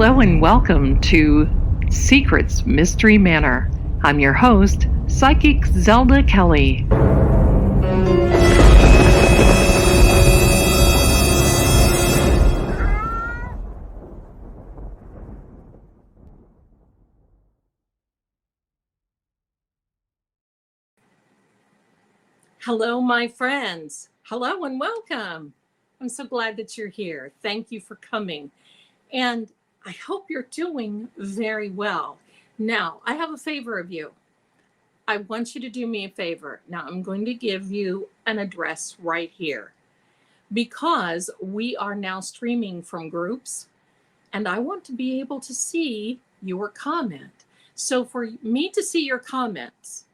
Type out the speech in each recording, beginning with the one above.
Hello and welcome to Secrets Mystery Manor. I'm your host, Psychic Zelda Kelly. Hello, my friends. Hello and welcome. I'm so glad that you're here. Thank you for coming. And I hope you're doing very well. Now, I have a favor of you. I want you to do me a favor. Now, I'm going to give you an address right here because we are now streaming from groups and I want to be able to see your comment. So for me to see your comments,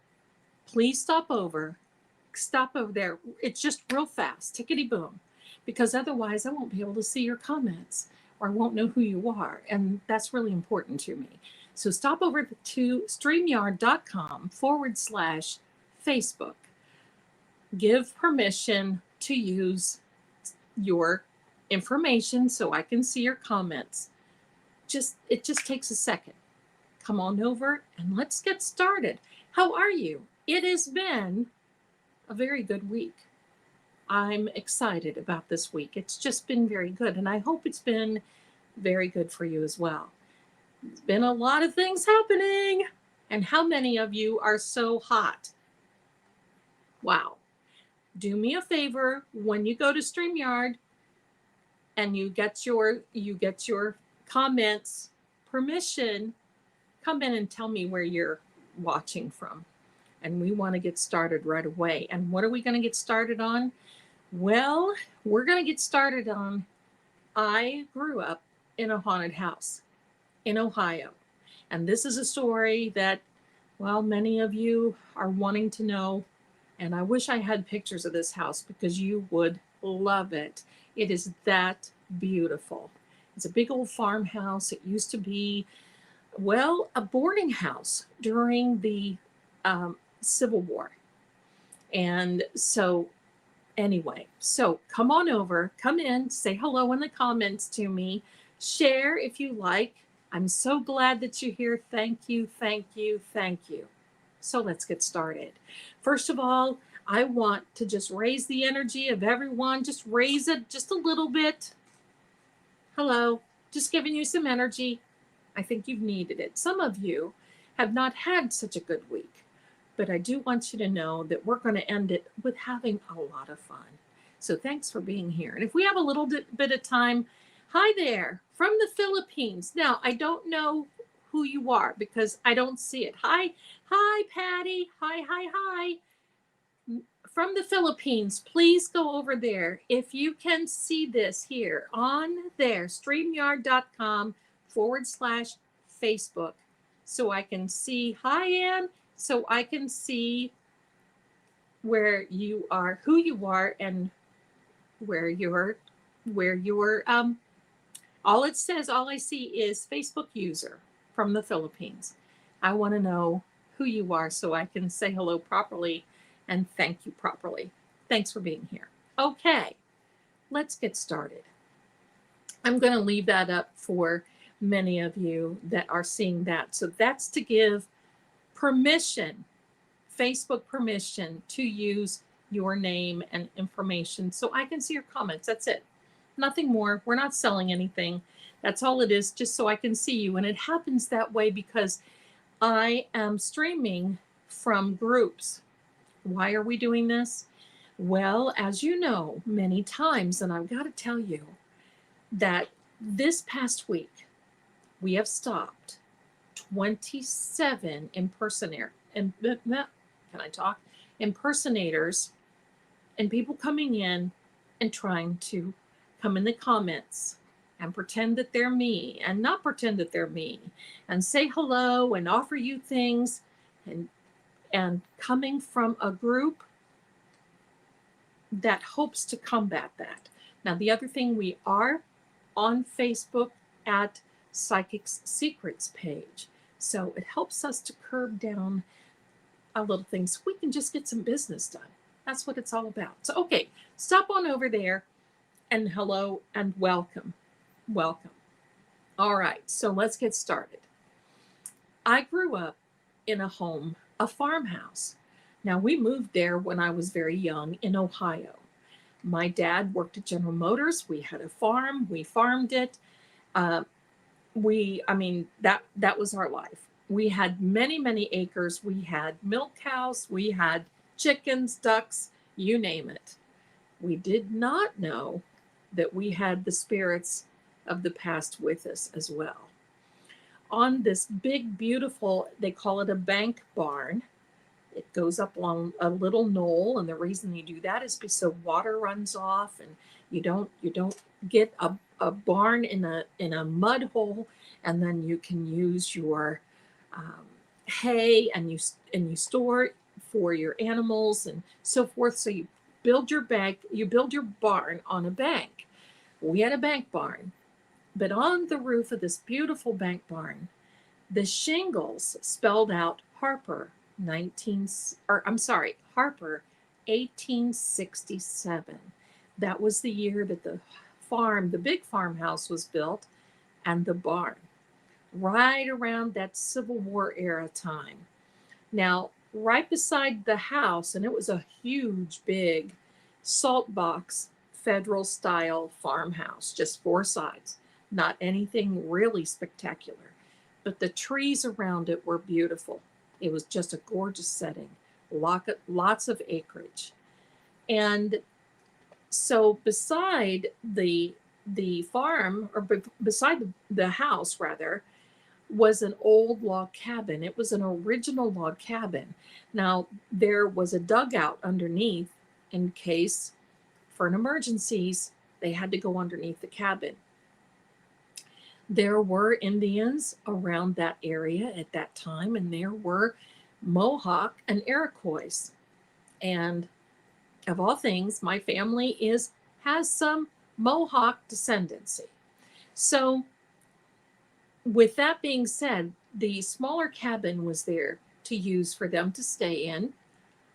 please stop over there. It's just real fast, tickety boom, because otherwise I won't be able to see your comments or I won't know who you are. And that's really important to me. So stop over to streamyard.com/Facebook. Give permission to use your information so I can see your comments. It just takes a second. Come on over and let's get started. How are you? It has been a very good week. I'm excited about this week. It's just been very good, and I hope it's been very good for you as well. There's been a lot of things happening, and how many of you are so hot? Wow. Do me a favor when you go to StreamYard and you get your comments permission, come in and tell me where you're watching from. And we want to get started right away. And what are we going to get started on? Well, we're going to get started on, I grew up in a haunted house in Ohio. And this is a story that, well, many of you are wanting to know. And I wish I had pictures of this house because you would love it. It is that beautiful. It's a big old farmhouse. It used to be, well, a boarding house during the Civil War. And so anyway, so come on over, come in, say hello in the comments to me, share if you like. I'm so glad that you're here. Thank you, thank you, thank you. So let's get started. First of all, I want to just raise the energy of everyone. Just raise it just a little bit. Hello, just giving you some energy. I think you've needed it. Some of you have not had such a good week. But I do want you to know that we're going to end it with having a lot of fun. So thanks for being here. And if we have a little bit of time, hi there from the Philippines. Now, I don't know who you are because I don't see it. Hi, Patty. Hi. From the Philippines, please go over there. If you can see this here on there, streamyard.com/Facebook. So I can see, hi, Ann. So I can see where you are, who you are, and where you're, all it says, all I see is Facebook user from the Philippines. I want to know who you are so I can say hello properly and thank you properly. Thanks for being here. Okay, let's get started. I'm going to leave that up for many of you that are seeing that. So that's to give permission, Facebook permission to use your name and information so I can see your comments. That's it. Nothing more. We're not selling anything. That's all it is, just so I can see you. And it happens that way because I am streaming from groups. Why are we doing this? Well, as you know, many times, and I've got to tell you that this past week, we have stopped 27 impersonators and people coming in and trying to come in the comments and pretend that they're me and not pretend that they're me and say hello and offer you things and coming from a group that hopes to combat that. Now, the other thing, we are on Facebook at Psychic's Secrets page. So it helps us to curb down a little things so we can just get some business done. That's what it's all about. So, okay, stop on over there and hello and welcome. Welcome. All right, so let's get started. I grew up in a farmhouse. Now, we moved there when I was very young in Ohio. My dad worked at General Motors. We had a farm. We farmed it. Uh, that was our life. We had many acres. We had milk cows. We had chickens, ducks, you name it. We did not know that we had the spirits of the past with us as well. On this big, beautiful, they call it a bank barn. It goes up along a little knoll, and the reason you do that is because so water runs off, and you don't get a barn in a mud hole, and then you can use your um, hay, and you store it for your animals and so forth. So you build your barn on a bank. We had a bank barn, but on the roof of this beautiful bank barn, the shingles spelled out Harper 1867. That was the year that the big farmhouse was built, and the barn, right around that Civil War era time. Now, right beside the house, and it was a huge, big salt box, federal style farmhouse, just four sides, not anything really spectacular. But the trees around it were beautiful. It was just a gorgeous setting, lots of acreage. And so beside the farm, or beside the house rather, was an old log cabin. It was an original log cabin. Now, there was a dugout underneath in case for an emergencies, they had to go underneath the cabin. There were Indians around that area at that time, and there were Mohawk and Iroquois. And of all things, my family has some Mohawk descendancy. So, with that being said, the smaller cabin was there to use for them to stay in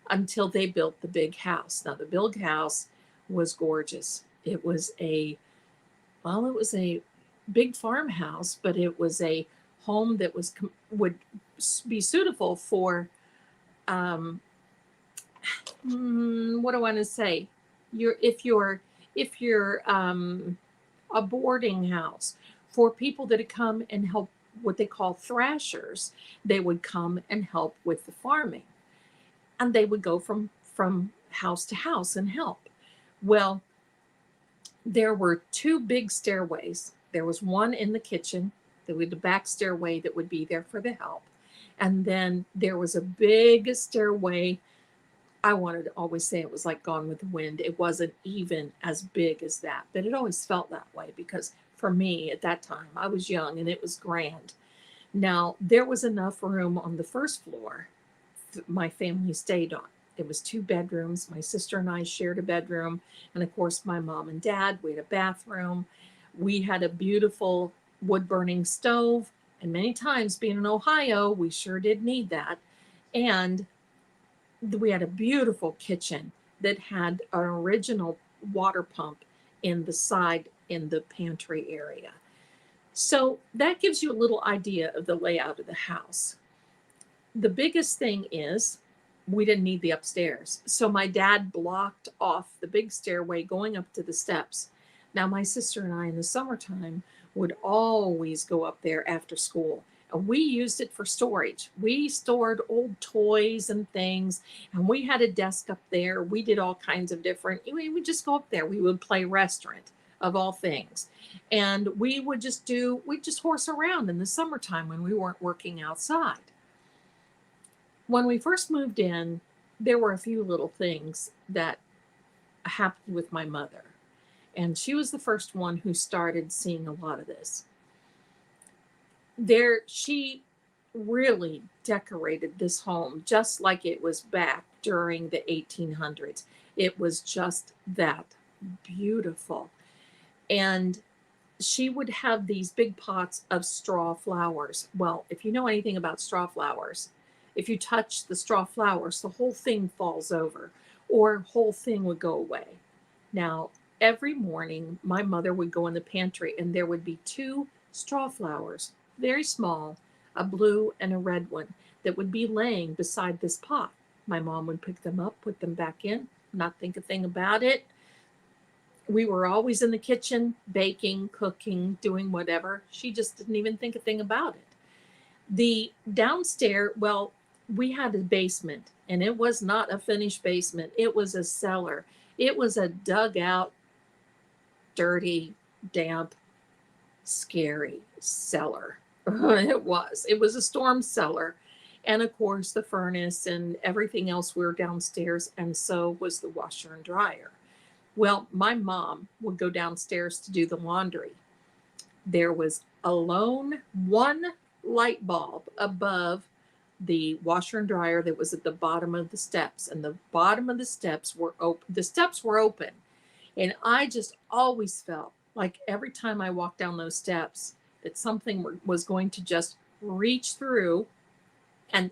until they built the big house. Now, the big house was gorgeous. It was a big farmhouse, but it was a home that would be suitable for what do I want to say? If you're a boarding house for people that come and help, what they call thrashers. They would come and help with the farming, and they would go from house to house and help. Well, there were two big stairways. There was one in the kitchen, there was the back stairway that would be there for the help. And then there was a big stairway. I wanted to always say it was like Gone with the Wind. It wasn't even as big as that, but it always felt that way because for me at that time, I was young and it was grand. Now, there was enough room on the first floor my family stayed on. It was two bedrooms. My sister and I shared a bedroom. And of course, my mom and dad, we had a bathroom. We had a beautiful wood burning stove. And many times being in Ohio, we sure did need that. And we had a beautiful kitchen that had an original water pump in the side in the pantry area. So that gives you a little idea of the layout of the house. The biggest thing is we didn't need the upstairs. So my dad blocked off the big stairway going up to the steps. Now, my sister and I in the summertime would always go up there after school. And we used it for storage. We stored old toys and things, and we had a desk up there. We did all kinds of different, we would just go up there. We would play restaurant of all things. And we'd just horse around in the summertime when we weren't working outside. When we first moved in, there were a few little things that happened with my mother. And she was the first one who started seeing a lot of this. She really decorated this home just like it was back during the 1800s. It was just that beautiful. And she would have these big pots of straw flowers. Well, if you know anything about straw flowers, if you touch the straw flowers, the whole thing falls over or whole thing would go away. Now, every morning, my mother would go in the pantry and there would be two straw flowers, very small, a blue and a red one, that would be laying beside this pot. My mom would pick them up, put them back in, not think a thing about it. We were always in the kitchen, baking, cooking, doing whatever. She just didn't even think a thing about it. The downstairs, well, we had a basement, and it was not a finished basement. It was a cellar. It was a dug out, dirty, damp, scary cellar. It was. It was a storm cellar. And of course, the furnace and everything else were downstairs, and so was the washer and dryer. Well, my mom would go downstairs to do the laundry. There was alone one light bulb above the washer and dryer that was at the bottom of the steps, and the bottom of the steps were open. The steps were open, and I just always felt like every time I walked down those steps that something was going to just reach through and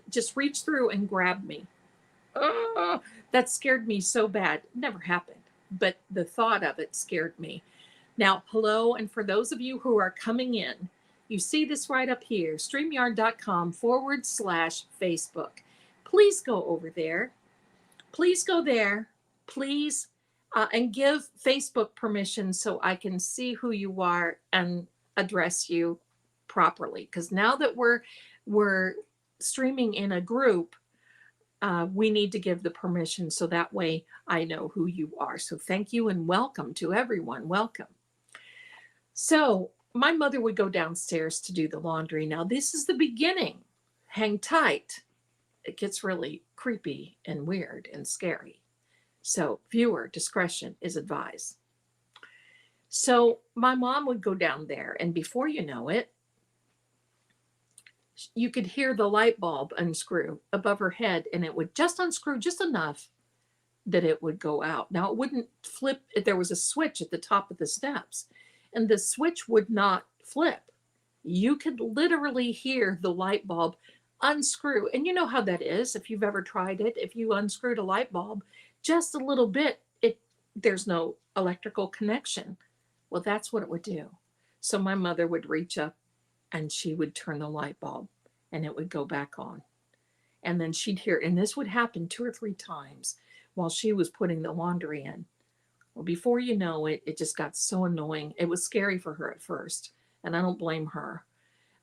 grab me. That scared me so bad. It never happened, but the thought of it scared me. Now, hello, and for those of you who are coming in, you see this right up here, StreamYard.com/Facebook. Please go over there. Please go there. Please, and give Facebook permission so I can see who you are and address you properly. Because now that we're streaming in a group, we need to give the permission so that way I know who you are. So thank you and welcome to everyone. Welcome. So my mother would go downstairs to do the laundry. Now this is the beginning. Hang tight. It gets really creepy and weird and scary. So viewer discretion is advised. So my mom would go down there, and before you know it, you could hear the light bulb unscrew above her head, and it would just unscrew just enough that it would go out. Now it wouldn't flip. There was a switch at the top of the steps, and the switch would not flip. You could literally hear the light bulb unscrew. And you know how that is if you've ever tried it. If you unscrewed a light bulb just a little bit, there's no electrical connection. Well, that's what it would do. So my mother would reach up and she would turn the light bulb and it would go back on. And then she'd hear, and this would happen 2 or 3 times while she was putting the laundry in. Well, before you know it, it just got so annoying. It was scary for her at first, and I don't blame her.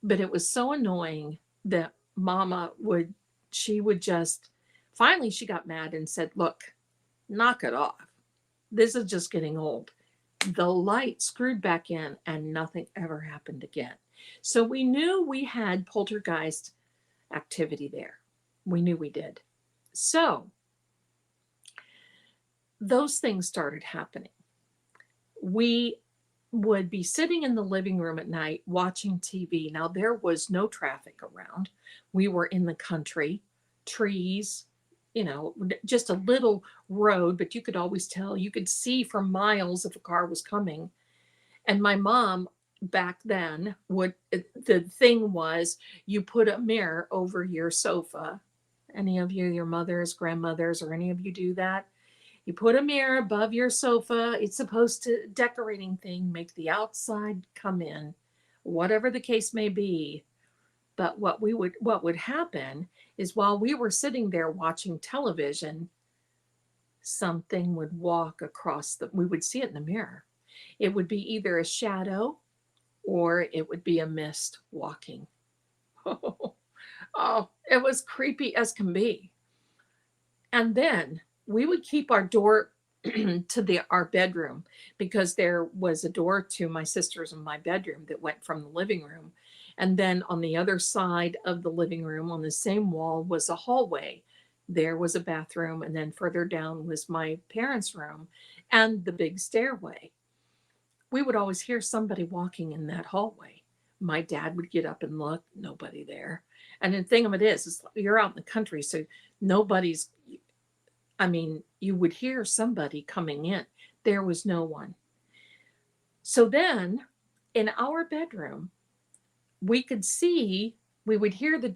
But it was so annoying that Mama would just, finally she got mad and said, look, knock it off. This is just getting old. The light screwed back in and nothing ever happened again. So we knew we had poltergeist activity there. We knew we did. So those things started happening. We would be sitting in the living room at night watching TV. Now, there was no traffic around. We were in the country, trees, just a little road, but you could always tell, you could see for miles if a car was coming. And my mom back then the thing was, you put a mirror over your sofa. Any of you, your mothers, grandmothers, or any of you do that? You put a mirror above your sofa. It's supposed to, decorating thing, make the outside come in, whatever the case may be. But what would happen is while we were sitting there watching television, something would walk across we would see it in the mirror. It would be either a shadow or it would be a mist walking. Oh, it was creepy as can be. And then we would keep our door to our bedroom, because there was a door to my sister's and my bedroom that went from the living room. And then on the other side of the living room, on the same wall, was a hallway. There was a bathroom, and then further down was my parents' room and the big stairway. We would always hear somebody walking in that hallway. My dad would get up and look, nobody there. And the thing of it is you're out in the country, so you would hear somebody coming in. There was no one. So then in our bedroom, we would hear the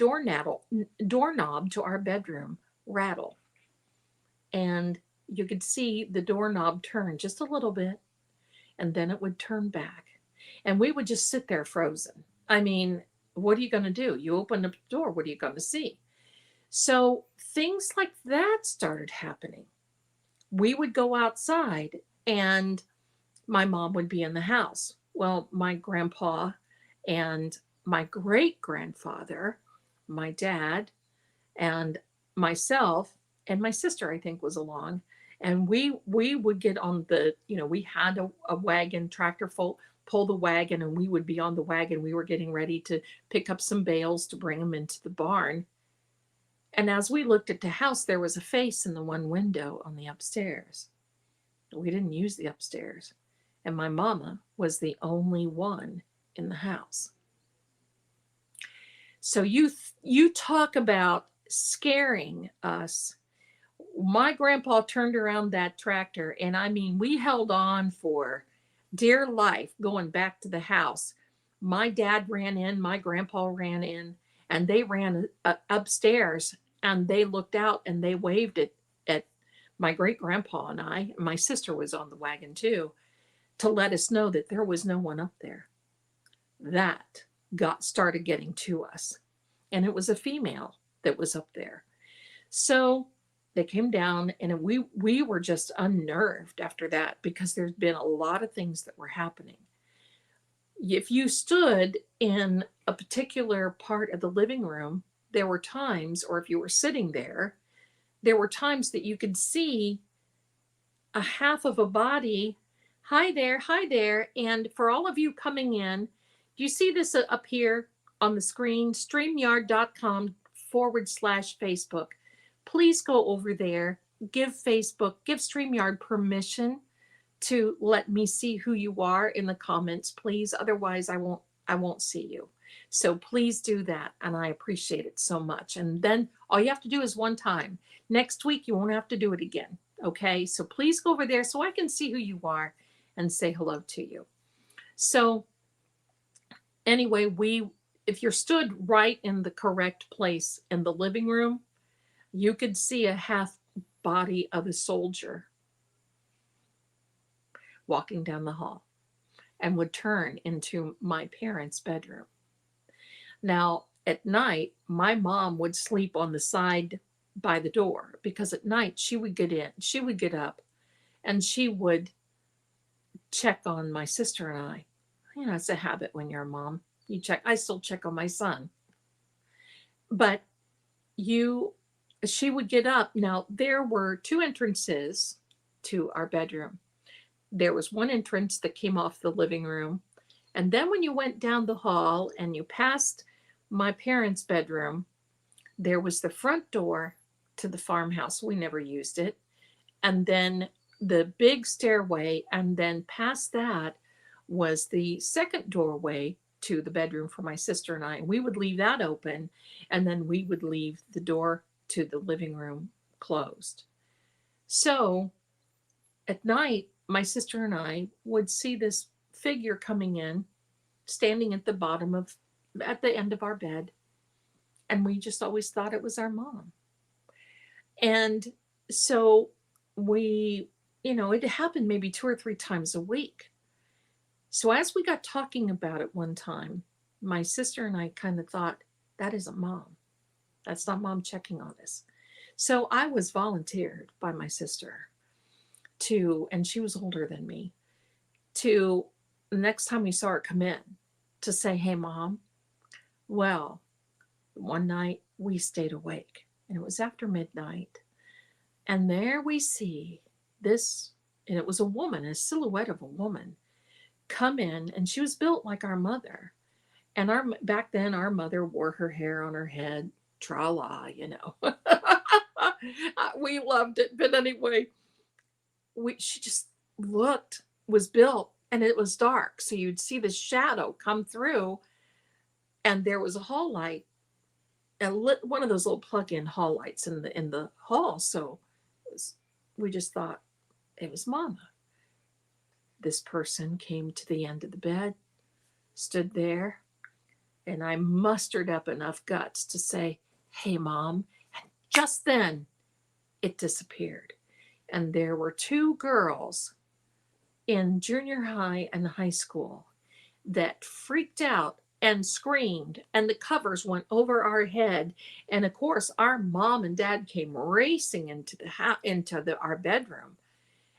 doorknob to our bedroom rattle. And you could see the doorknob turn just a little bit, and then it would turn back. And we would just sit there frozen. I mean, what are you going to do? You open up the door, what are you going to see? So things like that started happening. We would go outside and my mom would be in the house. Well, my grandpa and my great grandfather, my dad, and myself and my sister, I think, was along. And we would get on the, we had a wagon, tractor pull the wagon, and we would be on the wagon. We were getting ready to pick up some bales to bring them into the barn. And as we looked at the house, there was a face in the one window on the upstairs. We didn't use the upstairs. And my mama was the only one in the house. So you talk about scaring us. My grandpa turned around that tractor, and I mean, we held on for dear life going back to the house. My dad ran in, my grandpa ran in, and they ran upstairs, and they looked out and they waved at my great grandpa and I. My sister was on the wagon too, to let us know that there was no one up there. That started getting to us. And it was a female that was up there. So they came down, and we were just unnerved after that, because there's been a lot of things that were happening. If you stood in a particular part of the living room, there were times, or if you were sitting there, there were times that you could see a half of a body. Hi there, hi there. And for all of you coming in, do you see this up here on the screen? StreamYard.com/Facebook. Please go over there. Give StreamYard permission to let me see who you are in the comments, please. Otherwise, I won't see you. So please do that, and I appreciate it so much. And then all you have to do is one time. Next week, you won't have to do it again. Okay? So please go over there so I can see who you are and say hello to you. So anyway, if you're stood right in the correct place in the living room, you could see a half body of a soldier walking down the hall and would turn into my parents' bedroom. Now, at night, my mom would sleep on the side by the door, because at night she would get up, and she would check on my sister and I. It's a habit when you're a mom. You check. I still check on my son. But she would get up. Now, there were two entrances to our bedroom. There was one entrance that came off the living room. And then when you went down the hall and you passed my parents' bedroom, there was the front door to the farmhouse. We never used it. And then the big stairway. And then past that was the second doorway to the bedroom for my sister and I. And we would leave that open. And then we would leave the door to the living room closed. So at night, my sister and I would see this figure coming in, standing at the end of our bed. And we just always thought it was our mom. And so it happened maybe 2 or 3 times a week. So as we got talking about it one time, my sister and I kind of thought, that isn't mom. That's not mom checking on us. So I was volunteered by my sister and she was older than me, to the next time we saw her come in, to say, hey, mom. Well, one night we stayed awake, and it was after midnight. And there we see this, and it was a woman, a silhouette of a woman, come in, and she was built like our mother. And back then, our mother wore her hair on her head, tra-la, We loved it. But anyway, she just was built, and it was dark. So you'd see the shadow come through, and there was a hall light, one of those little plug-in hall lights in the hall. So we just thought it was Mama. This person came to the end of the bed, stood there, and I mustered up enough guts to say, hey, Mom. And just then it disappeared. And there were 2 girls in junior high and high school. that freaked out and screamed, and the covers went over our head. And of course, our mom and dad came racing into our bedroom.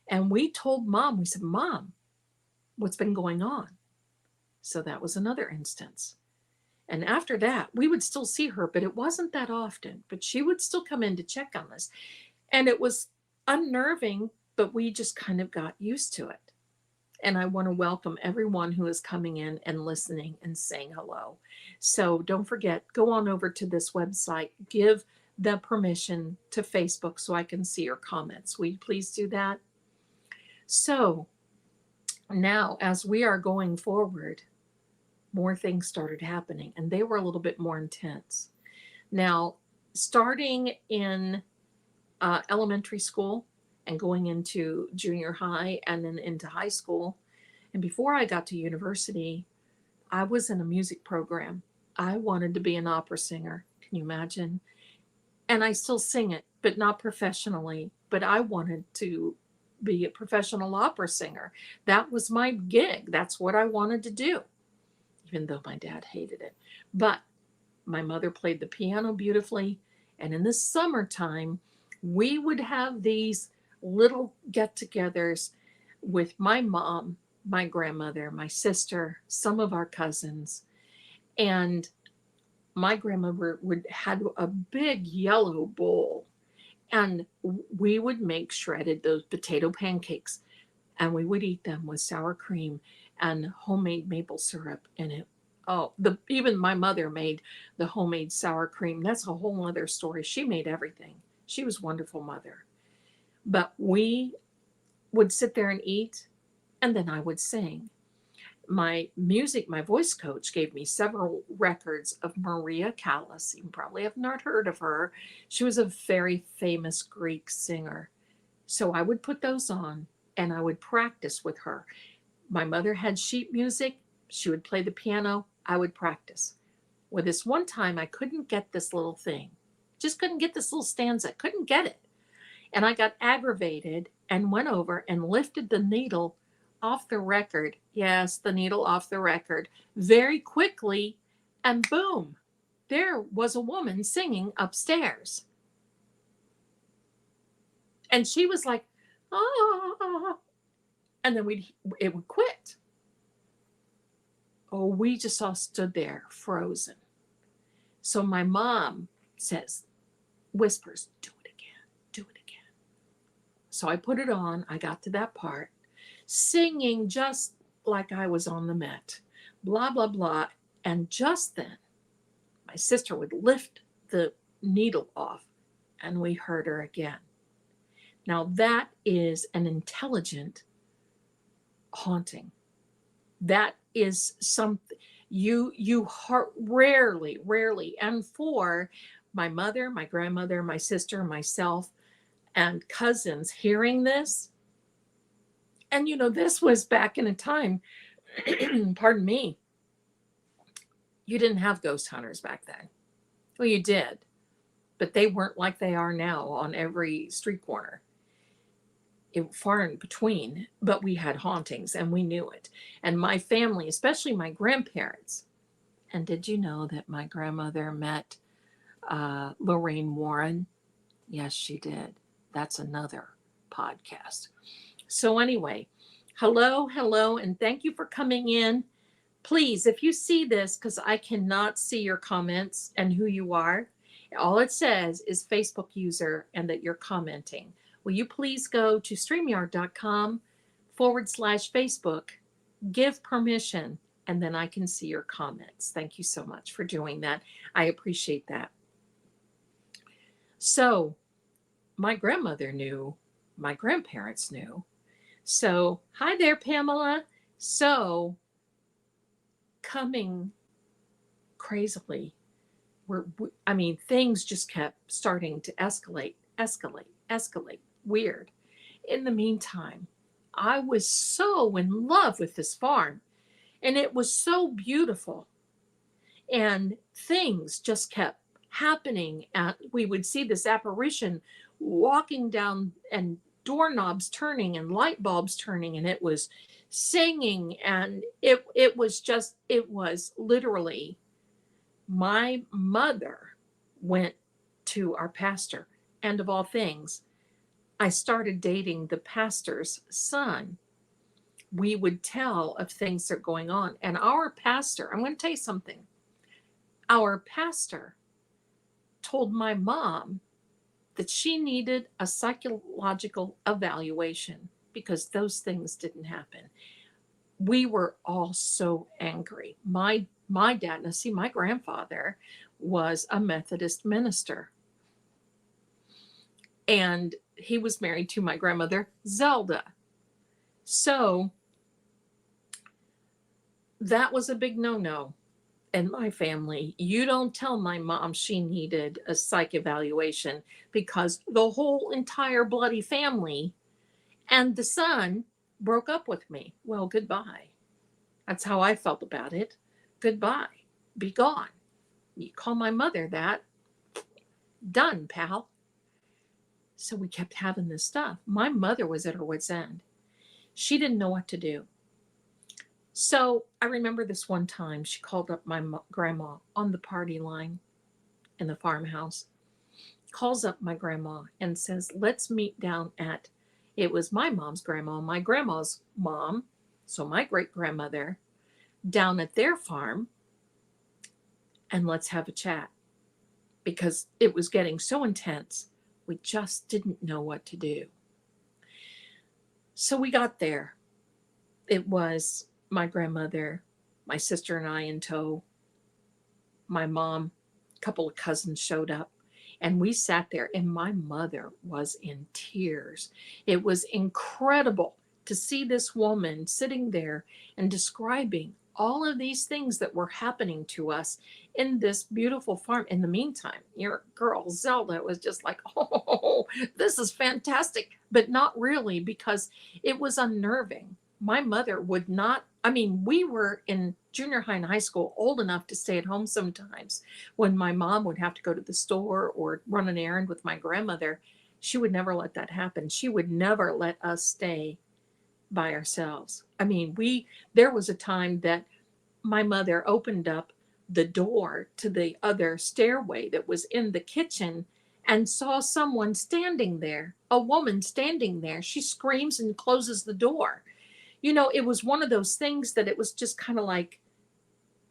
And we told mom, we said, Mom, what's been going on? So that was another instance. And after that, we would still see her, but it wasn't that often. But she would still come in to check on us. And it was unnerving, but we just kind of got used to it. And I want to welcome everyone who is coming in and listening and saying hello. So don't forget, go on over to this website, give the permission to Facebook so I can see your comments. Will you please do that? So now, as we are going forward, more things started happening, and they were a little bit more intense. Now, starting in elementary school, and going into junior high and then into high school. And before I got to university, I was in a music program. I wanted to be an opera singer. Can you imagine? And I still sing it, but not professionally. But I wanted to be a professional opera singer. That was my gig. That's what I wanted to do, even though my dad hated it. But my mother played the piano beautifully. And in the summertime, we would have these little get-togethers with my mom, my grandmother, my sister, some of our cousins. And my grandmother would have a big yellow bowl, and we would make those potato pancakes, and we would eat them with sour cream and homemade maple syrup in it. Oh, even my mother made the homemade sour cream. That's a whole other story. She made everything. She was a wonderful mother. But we would sit there and eat, and then I would sing. My voice coach gave me several records of Maria Callas. You probably have not heard of her. She was a very famous Greek singer. So I would put those on, and I would practice with her. My mother had sheet music. She would play the piano. I would practice. Well, this one time I couldn't get this little thing. Just couldn't get this little stanza. Couldn't get it. And I got aggravated and went over and lifted the needle off the record. Yes, the needle off the record very quickly. And boom, there was a woman singing upstairs. And she was like, ah. And then it would quit. Oh, we just all stood there frozen. So my mom whispers, do it again, do it again. So I put it on. I got to that part, singing just like I was on the Met, blah, blah, blah. And just then, my sister would lift the needle off, and we heard her again. Now, that is an intelligent haunting. That is something you rarely, and for my mother, my grandmother, my sister, myself, and cousins hearing this. And this was back in a time, pardon me, you didn't have ghost hunters back then. Well, you did, but they weren't like they are now on every street corner. Far in between, but we had hauntings and we knew it. And my family, especially my grandparents. And did you know that my grandmother met Lorraine Warren? Yes, she did. That's another podcast. So anyway, hello, and thank you for coming in. Please, if you see this, because I cannot see your comments and who you are, all it says is Facebook user and that you're commenting. Will you please go to StreamYard.com/Facebook, give permission, and then I can see your comments. Thank you so much for doing that. I appreciate that. So my grandmother knew, my grandparents knew. So hi there, Pamela. So coming crazily, things just kept starting to escalate. Weird. In the meantime, I was so in love with this farm, and it was so beautiful, and things just kept happening. We would see this apparition walking down, and doorknobs turning and light bulbs turning, and it was singing, and it was literally, my mother went to our pastor, and of all things, I started dating the pastor's son. We would tell of things that are going on. And our pastor, I'm going to tell you something. Our pastor told my mom that she needed a psychological evaluation because those things didn't happen. We were all so angry. My dad, now see, my grandfather was a Methodist minister. And he was married to my grandmother, Zelda. So that was a big no-no in my family. You don't tell my mom she needed a psych evaluation, because the whole entire bloody family and the son broke up with me. Well, goodbye. That's how I felt about it. Goodbye. Be gone. You call my mother that, done, pal. So we kept having this stuff. My mother was at her wit's end. She didn't know what to do. So I remember this one time she called up my grandma on the party line in the farmhouse, calls up my grandma and says, let's meet down at, it was my mom's grandma, my grandma's mom, so my great grandmother, down at their farm, and let's have a chat, because it was getting so intense. We just didn't know what to do. So we got there. It was my grandmother, my sister and I in tow. My mom, a couple of cousins showed up, and we sat there, and my mother was in tears. It was incredible to see this woman sitting there and describing all of these things that were happening to us in this beautiful farm. In the meantime, your girl Zelda was just like, oh, this is fantastic, but not really, because it was unnerving. My mother would not, I mean, we were in junior high and high school, old enough to stay at home sometimes. When my mom would have to go to the store or run an errand with my grandmother, she would never let that happen. She would never let us stay by ourselves. I mean, there was a time that my mother opened up the door to the other stairway that was in the kitchen and saw someone standing there, a woman standing there. She screams and closes the door. You know, it was one of those things that it was just kind of like,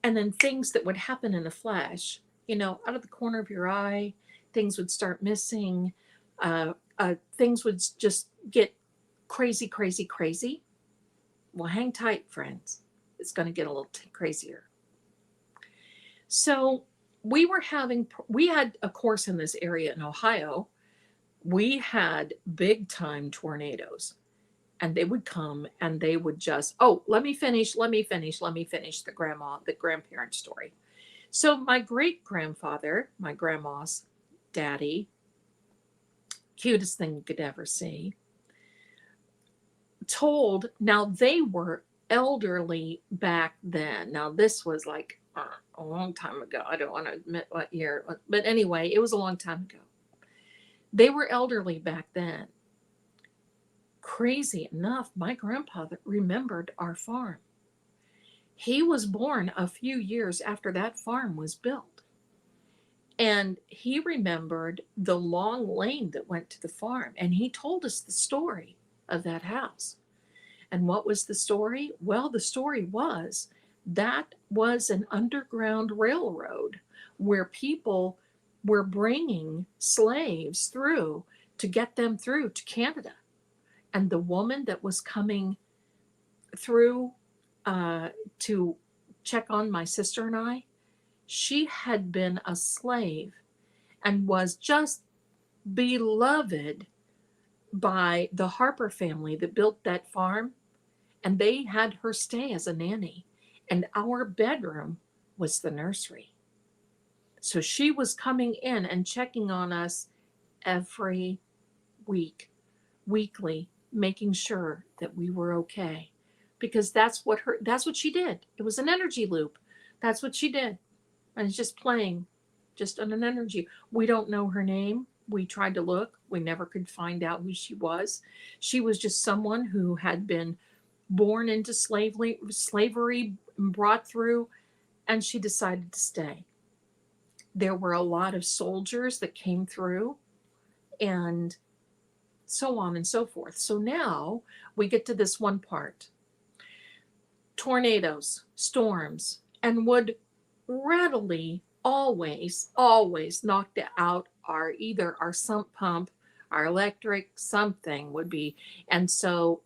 and then things that would happen in a flash, you know, out of the corner of your eye, things would start missing. Things would just get crazy, crazy, crazy. Well, hang tight, friends. It's going to get a little crazier. So we had a course in this area in Ohio. We had big time tornadoes, and they would come and they would just, oh, let me finish the grandparent story. So my great grandfather, my grandma's daddy, cutest thing you could ever see, told, now they were elderly back then. Now this was like a long time ago. I don't want to admit what year, but anyway, it was a long time ago. They were elderly back then. Crazy enough, my grandfather remembered our farm. He was born a few years after that farm was built. And he remembered the long lane that went to the farm. And he told us the story of that house. And what was the story? Well, the story was that was an underground railroad where people were bringing slaves through to get them through to Canada. And the woman that was coming through to check on my sister and I, she had been a slave and was just beloved by the Harper family that built that farm. And they had her stay as a nanny. And our bedroom was the nursery. So she was coming in and checking on us every week, weekly, making sure that we were okay. Because that's what she did. It was an energy loop. That's what she did. And it's just playing, just on an energy. We don't know her name. We tried to look. We never could find out who she was. She was just someone who had been born into slavery, brought through, and she decided to stay. There were a lot of soldiers that came through, and so on and so forth. So now we get to this one part. Tornadoes, storms, and would readily always knock out either our sump pump, our electric, something would be. And so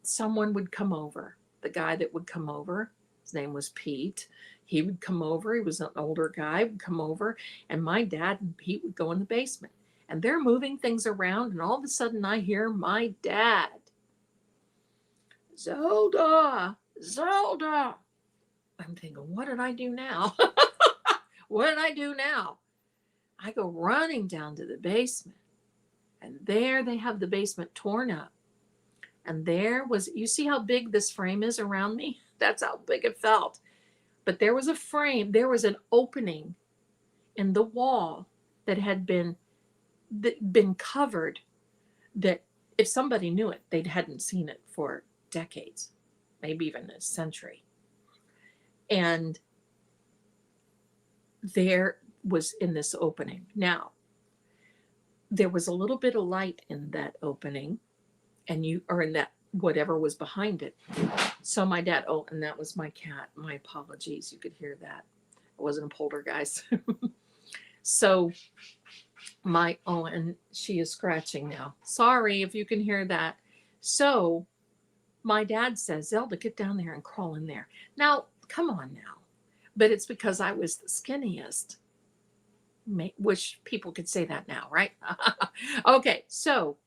someone would come over. The guy that would come over, his name was Pete. He would come over. He was an older guy, would come over, and my dad and Pete would go in the basement. And they're moving things around, and all of a sudden I hear my dad, Zelda, Zelda. I'm thinking, what did I do now? What did I do now? I go running down to the basement, and there they have the basement torn up. And there was, you see how big this frame is around me? That's how big it felt. But there was a frame, there was an opening in the wall that had been covered, that if somebody knew it, they hadn't seen it for decades, maybe even a century. And there was in this opening. Now, there was a little bit of light in that opening, and in that whatever was behind it. So my dad, and that was my cat. My apologies. You could hear that. It wasn't a poltergeist. So and she is scratching now. Sorry if you can hear that. So my dad says, Zelda, get down there and crawl in there. Now, come on now. But it's because I was the skinniest. Which people could say that now, right? Okay, so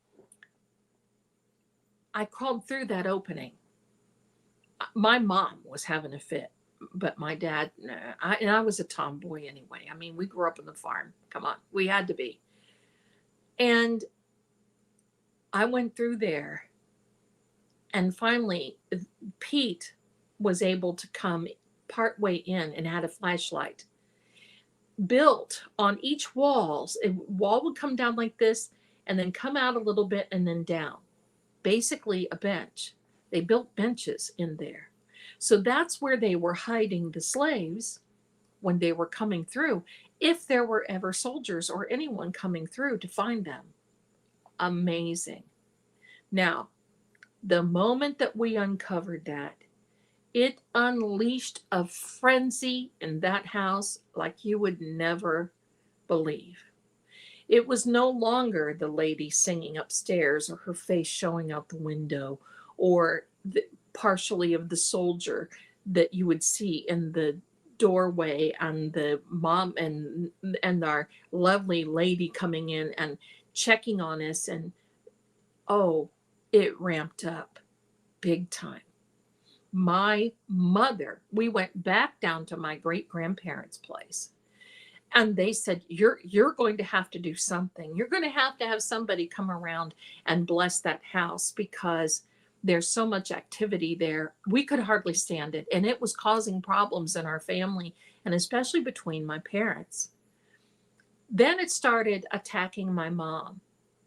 I crawled through that opening. My mom was having a fit, but my dad, and I was a tomboy anyway. I mean, we grew up on the farm. Come on, we had to be. And I went through there, and finally, Pete was able to come partway in and had a flashlight built on each wall. A wall would come down like this and then come out a little bit and then down. Basically a bench. They built benches in there. So that's where they were hiding the slaves when they were coming through, if there were ever soldiers or anyone coming through to find them. Amazing. Now, the moment that we uncovered that, it unleashed a frenzy in that house like you would never believe. It was no longer the lady singing upstairs or her face showing out the window, or partially of the soldier that you would see in the doorway, and the mom and our lovely lady coming in and checking on us. And it ramped up big time. My mother, we went back down to my great-grandparents' place, and they said, you're going to have to do something. You're going to have somebody come around and bless that house, because there's so much activity there. We could hardly stand it, and it was causing problems in our family, and especially between my parents. Then it started attacking my mom.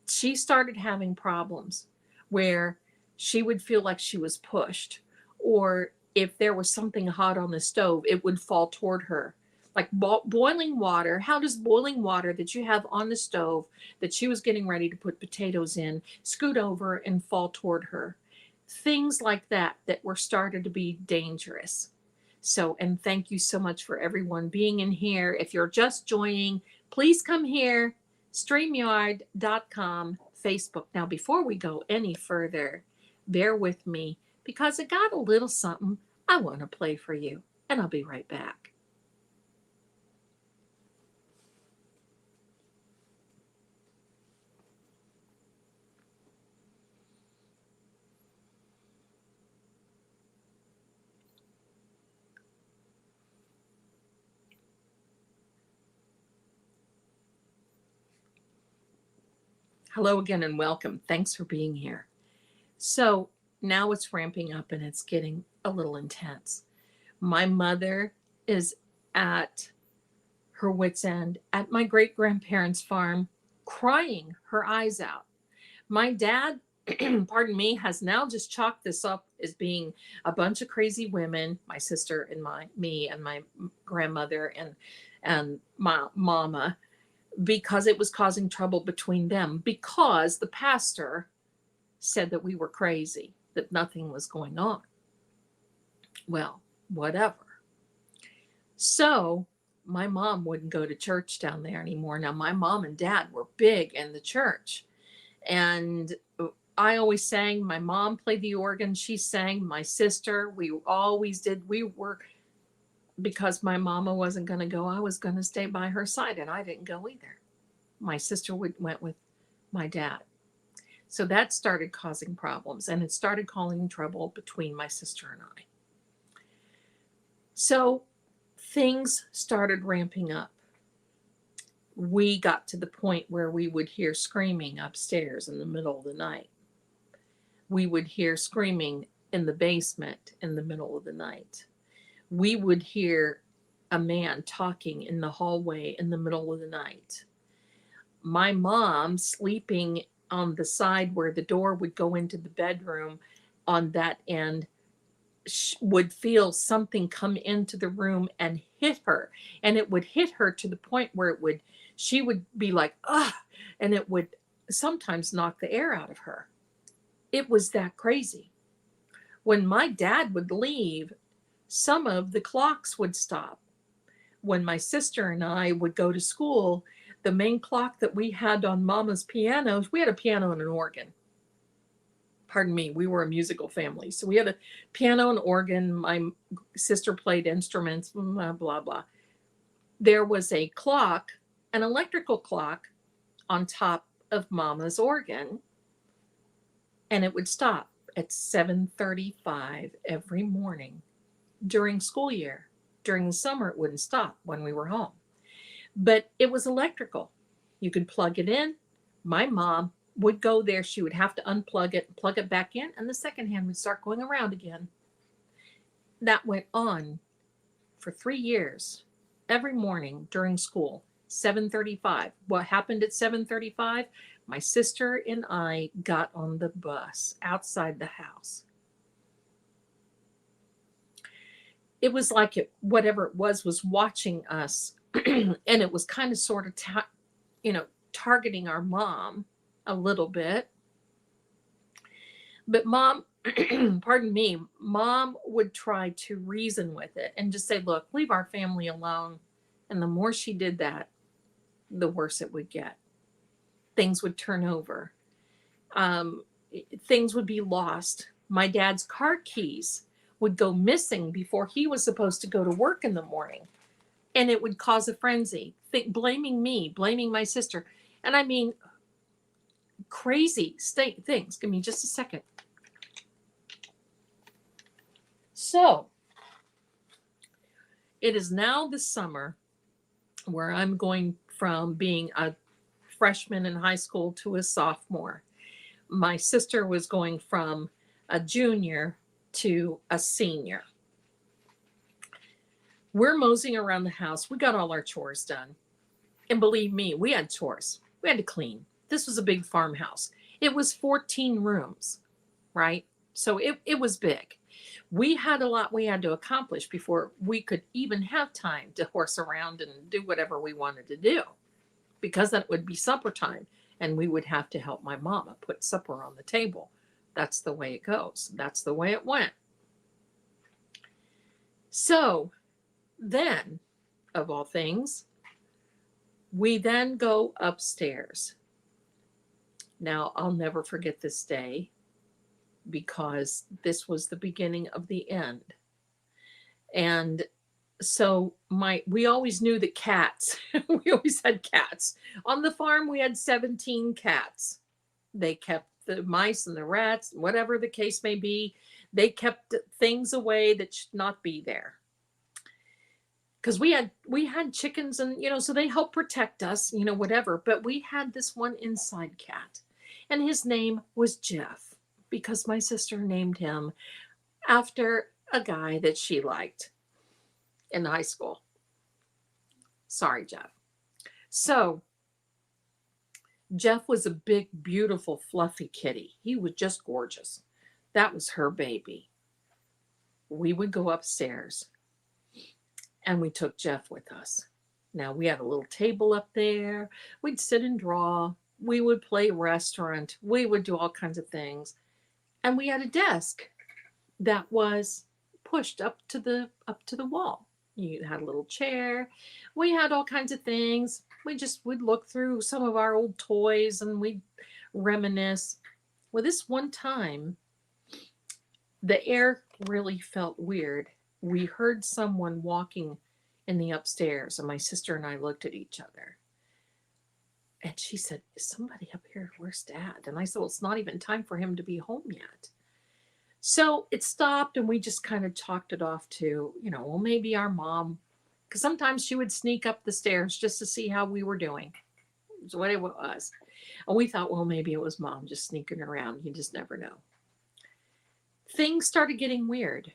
She started having problems where she would feel like she was pushed, or if there was something hot on the stove, it would fall toward her. Like boiling water. How does boiling water that you have on the stove that she was getting ready to put potatoes in scoot over and fall toward her? Things like that were started to be dangerous. So, and thank you so much for everyone being in here. If you're just joining, please come here, StreamYard.com, Facebook. Now, before we go any further, bear with me, because I got a little something I want to play for you, and I'll be right back. Hello again and welcome. Thanks for being here. So now it's ramping up and it's getting a little intense. My mother is at her wit's end at my great-grandparents' farm, crying her eyes out. My dad, pardon me, has now just chalked this up as being a bunch of crazy women, my sister and me and my grandmother and my mama, because it was causing trouble between them, because the pastor said that we were crazy, that nothing was going on. Well, whatever. So my mom wouldn't go to church down there anymore. Now, my mom and dad were big in the church. And I always sang. My mom played the organ. She sang. My sister, we always did. We were, because my mama wasn't going to go, I was going to stay by her side, and I didn't go either. My sister went with my dad. So that started causing problems, and it started causing trouble between my sister and I. So things started ramping up. We got to the point where we would hear screaming upstairs in the middle of the night. We would hear screaming in the basement in the middle of the night. We would hear a man talking in the hallway in the middle of the night. My mom, sleeping on the side where the door would go into the bedroom on that end, would feel something come into the room and hit her. And it would hit her to the point where she would be like, ah, and it would sometimes knock the air out of her. It was that crazy. When my dad would leave, some of the clocks would stop. When my sister and I would go to school, the main clock that we had on Mama's piano, we had a piano and an organ. Pardon me, we were a musical family. So we had a piano and organ. My sister played instruments, blah, blah, blah. There was a clock, an electrical clock on top of Mama's organ, and it would stop at 7:35 every morning during school year. During the summer, it wouldn't stop when we were home. But it was electrical. You could plug it in. My mom would go there. She would have to unplug it, plug it back in, and the second hand would start going around again. That went on for 3 years, every morning during school, 7:35. What happened at 7:35? My sister and I got on the bus outside the house. It was like whatever it was watching us, and it was kind of sort of, targeting our mom a little bit. But mom, pardon me, mom would try to reason with it and just say, look, leave our family alone. And the more she did that, the worse it would get. Things would turn over. Things would be lost. My dad's car keys would go missing before he was supposed to go to work in the morning. And it would cause a frenzy, blaming me, blaming my sister. And I mean, crazy things. Give me just a second. So it is now the summer where I'm going from being a freshman in high school to a sophomore. My sister was going from a junior to a senior. We're moseying around the house. We got all our chores done. And believe me, we had chores. We had to clean. This was a big farmhouse. It was 14 rooms, right? So it was big. We had a lot we had to accomplish before we could even have time to horse around and do whatever we wanted to do, because that would be supper time and we would have to help my mama put supper on the table. That's the way it goes. That's the way it went. So then, of all things, we then go upstairs. Now, I'll never forget this day, because this was the beginning of the end. And so we always knew that cats, we always had cats. On the farm, we had 17 cats. They kept the mice and the rats, whatever the case may be. They kept things away that should not be there. Because we had chickens and, so they helped protect us, whatever. But we had this one inside cat, and his name was Jeff, because my sister named him after a guy that she liked in high school. Sorry, Jeff. So Jeff was a big, beautiful, fluffy kitty. He was just gorgeous. That was her baby. We would go upstairs and we took Jeff with us. Now we had a little table up there. We'd sit and draw. We would play restaurant. We would do all kinds of things. And we had a desk that was pushed up to the wall. You had a little chair. We had all kinds of things. We'd look through some of our old toys and we'd reminisce. Well, this one time, the air really felt weird. We heard someone walking in the upstairs, and my sister and I looked at each other. And she said, "Is somebody up here? Where's Dad?" And I said, "Well, it's not even time for him to be home yet." So it stopped, and we just kind of chalked it off to, well, maybe our mom, because sometimes she would sneak up the stairs just to see how we were doing. That's what it was. And we thought, well, maybe it was Mom just sneaking around. You just never know. Things started getting weird.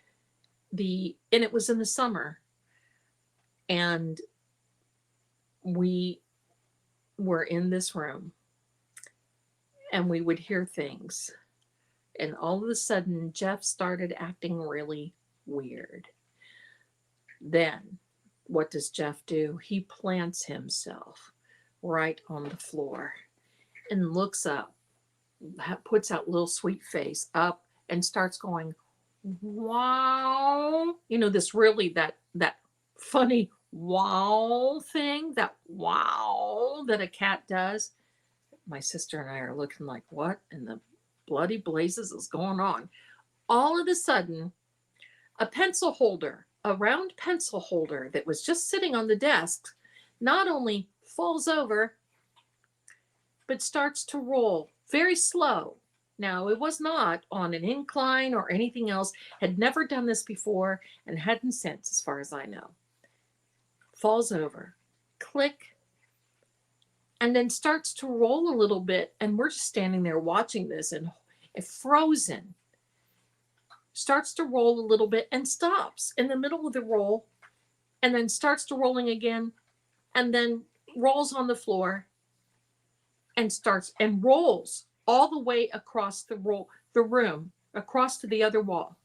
And it was in the summer. And we were in this room. And we would hear things. And all of a sudden, Jeff started acting really weird. Then, what does Jeff do? He plants himself right on the floor and looks up, puts out a little sweet face up, and starts going, wow. This really, that funny wow thing, that wow that a cat does. My sister and I are looking like, what in the bloody blazes is going on? All of a sudden, a round pencil holder that was just sitting on the desk, not only falls over, but starts to roll very slow. Now, it was not on an incline or anything else, had never done this before and hadn't since, as far as I know. Falls over, click, and then starts to roll a little bit. And we're just standing there watching this and frozen. Starts to roll a little bit and stops in the middle of the roll, and then starts to rolling again, and then rolls on the floor and rolls all the way across the room, across to the other wall.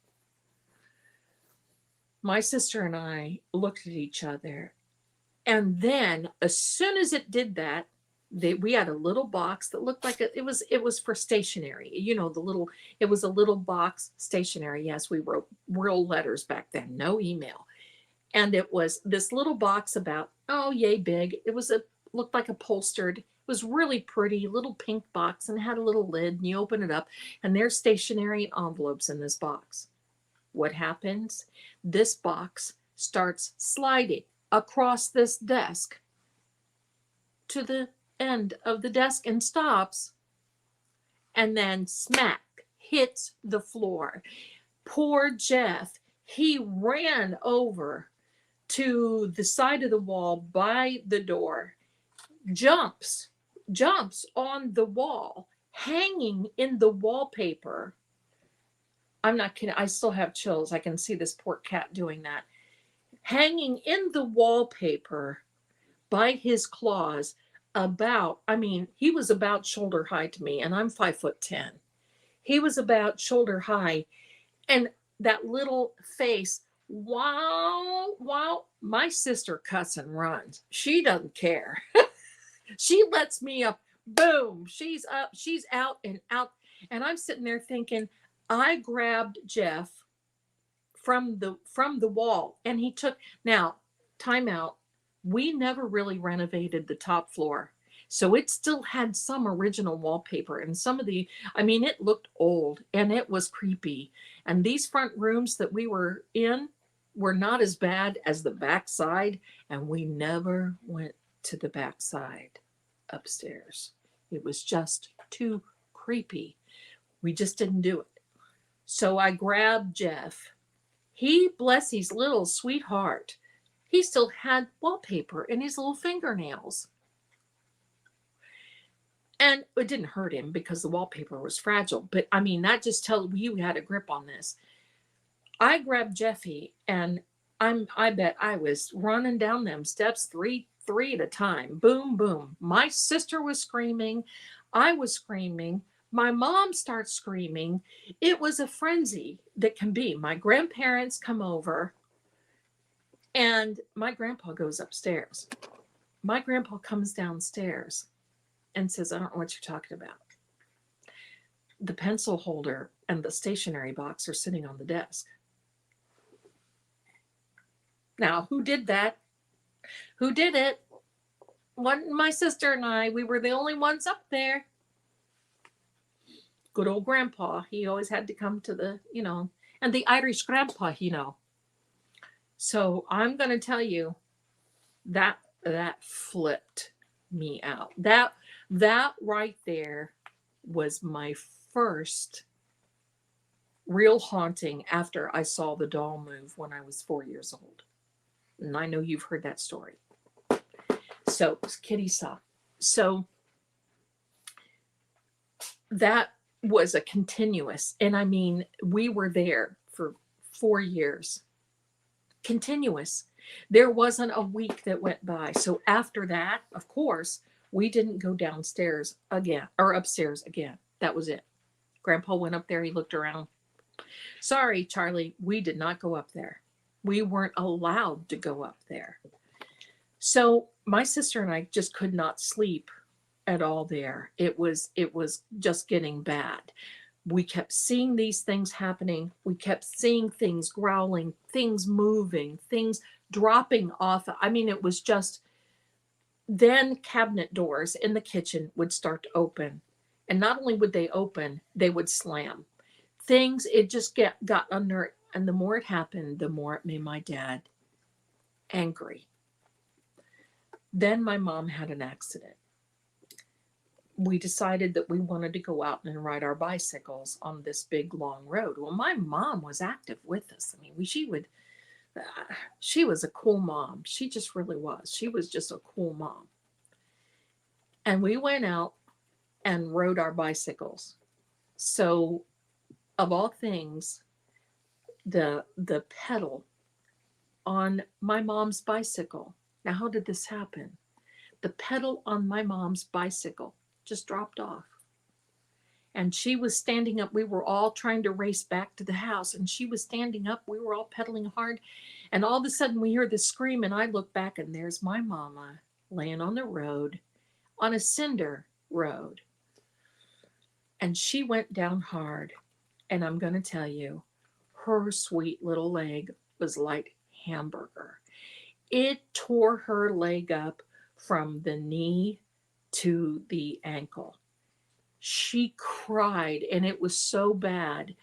My sister and I looked at each other, and then as soon as it did that, we had a little box that looked like it was for stationery. It was a little box stationery. Yes, we wrote real letters back then, no email. And it was this little box about, yay big. Looked like upholstered. It was really pretty, little pink box, and it had a little lid, and you open it up, and there's stationery envelopes in this box. What happens? This box starts sliding across this desk to the end of the desk and stops, and then smack, hits the floor. Poor Jeff, he ran over to the side of the wall by the door, jumps on the wall, hanging in the wallpaper. I'm not kidding. I still have chills. I can see this poor cat doing that. Hanging in the wallpaper by his claws, he was about shoulder high to me, and I'm 5'10". He was about shoulder high, and that little face, wow. My sister cuts and runs. She doesn't care. She lets me up. Boom. She's up. She's out and out. And I'm sitting there thinking, I grabbed Jeff from the wall, and he took, now, time out. We never really renovated the top floor. So it still had some original wallpaper, and some of it looked old and it was creepy. And these front rooms that we were in were not as bad as the backside, and we never went to the backside upstairs. It was just too creepy. We just didn't do it. So I grabbed Jeff. He, bless his little sweetheart, he still had wallpaper in his little fingernails. And it didn't hurt him because the wallpaper was fragile. But that just tells you had a grip on this. I grabbed Jeffy, and I bet I was running down them steps 3 3 at a time. Boom, boom. My sister was screaming. I was screaming. My mom starts screaming. It was a frenzy that can be. My grandparents come over, and my grandpa goes upstairs. My grandpa comes downstairs and says, I don't know what you're talking about. The pencil holder and the stationery box are sitting on the desk. Now, who did that? Who did it? Wasn't my sister and I. We were the only ones up there. Good old grandpa. He always had to come to the, and the Irish grandpa, So I'm going to tell you that flipped me out. That right there was my first real haunting after I saw the doll move when I was 4 years old. And I know you've heard that story. So Kitty saw. So that was a continuous, and I mean, we were there for 4 years. Continuous. There wasn't a week that went by. So after that, of course, we didn't go downstairs again or upstairs again. That was it. Grandpa went up there. He looked around. Sorry, Charlie, we did not go up there. We weren't allowed to go up there. So my sister and I just could not sleep at all there. It was just getting bad. We kept seeing these things happening. We kept seeing things growling, things moving, things dropping off. I mean, it was just, then cabinet doors in the kitchen would start to open. And not only would they open, they would slam. Things, it just got under, and the more it happened, the more it made my dad angry. Then my mom had an accident. We decided that we wanted to go out and ride our bicycles on this big long road. Well, my mom was active with us. I mean, she was a cool mom. She just really was. She was just a cool mom. And we went out and rode our bicycles. So of all things, the pedal on my mom's bicycle. Now, how did this happen? The pedal on my mom's bicycle just dropped off. And she was standing up. We were all trying to race back to the house, and she was standing up. We were all pedaling hard. And all of a sudden we hear this scream, and I look back, and there's my mama laying on the road, on a cinder road. And she went down hard. And I'm going to tell you, her sweet little leg was like hamburger. It tore her leg up from the knee to the ankle. She cried, and it was so bad.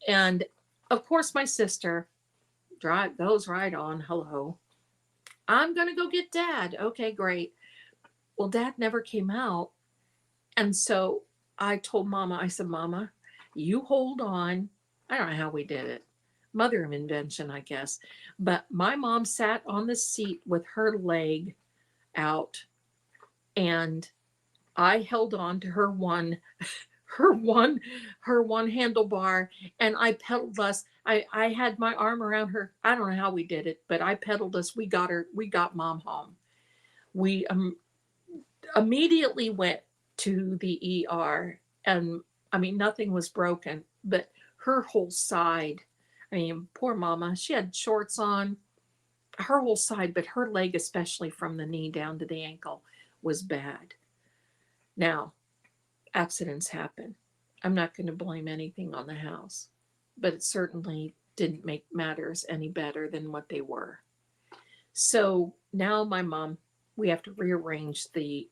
And of course, my sister goes right on. Hello. I'm going to go get Dad. Okay, great. Well, Dad never came out. And so I told Mama, I said, Mama, you hold on. I don't know how we did it. Mother of invention, I guess. But my mom sat on the seat with her leg out, and I held on to her one handlebar, and I pedaled us. I had my arm around her. I don't know how we did it, but I pedaled us. We got Mom home. We immediately went to the ER, and I mean, nothing was broken, but her whole side, I mean, poor Mama, she had shorts on, her whole side, but her leg, especially from the knee down to the ankle, was bad. Now, accidents happen. I'm not going to blame anything on the house, but it certainly didn't make matters any better than what they were. So now my mom, we have to rearrange the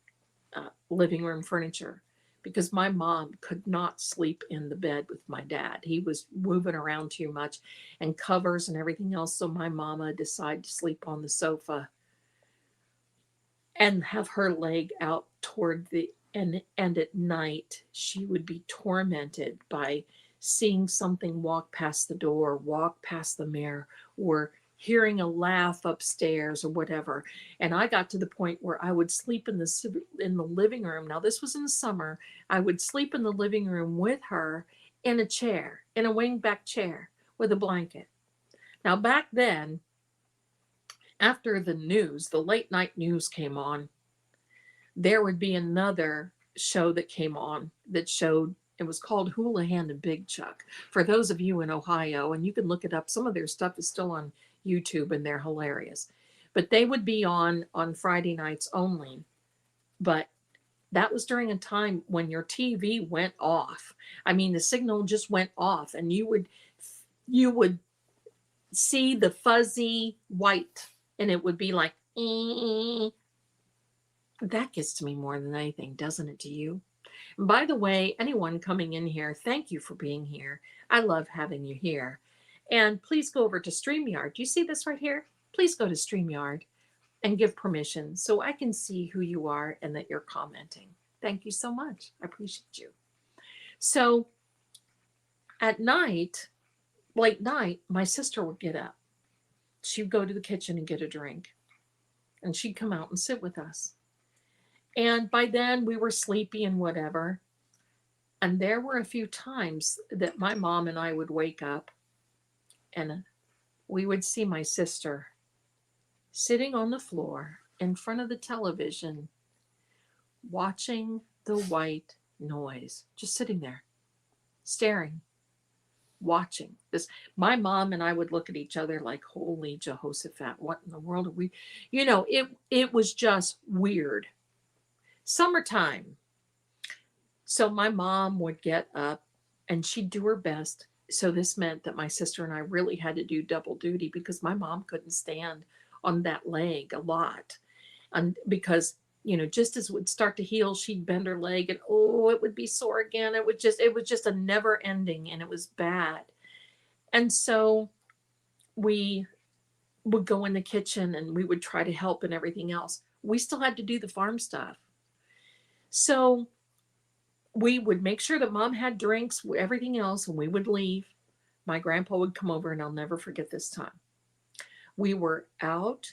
living room furniture, because my mom could not sleep in the bed with my dad. He was moving around too much, and covers and everything else. So my mama decided to sleep on the sofa and have her leg out toward the end. And at night, she would be tormented by seeing something walk past the door, walk past the mirror, or hearing a laugh upstairs or whatever. And I got to the point where I would sleep in the living room. Now, this was in the summer. I would sleep in the living room with her in a chair, in a wing-back chair with a blanket. Now, back then, After the news, the late night news came on, there would be another show that came on that showed, it was called Houlihan and Big Chuck. For those of you in Ohio, and you can look it up, some of their stuff is still on YouTube and they're hilarious. But they would be on Friday nights only. But that was during a time when your TV went off. I mean, the signal just went off, and you would see the fuzzy white, and it would be like, that gets to me more than anything, doesn't it to you? And by the way, anyone coming in here, thank you for being here. I love having you here. And please go over to StreamYard. Do you see this right here? Please go to StreamYard and give permission so I can see who you are and that you're commenting. Thank you so much. I appreciate you. So at night, late night, my sister would get up. She'd go to the kitchen and get a drink. And she'd come out and sit with us. And by then we were sleepy and whatever. And there were a few times that my mom and I would wake up and we would see my sister sitting on the floor in front of the television, watching the white noise, just sitting there, staring, watching this. My mom and I would look at each other like, holy Jehoshaphat, what in the world are we? You know, it was just weird. Summertime. So my mom would get up and she'd do her best. So this meant that my sister and I really had to do double duty because my mom couldn't stand on that leg a lot. And because, you know, just as it would start to heal, she'd bend her leg and oh, it would be sore again. It was just a never ending, and it was bad. And so we would go in the kitchen and we would try to help and everything else. We still had to do the farm stuff. So we would make sure that mom had drinks, everything else, and we would leave. My grandpa would come over, and I'll never forget this time. We were out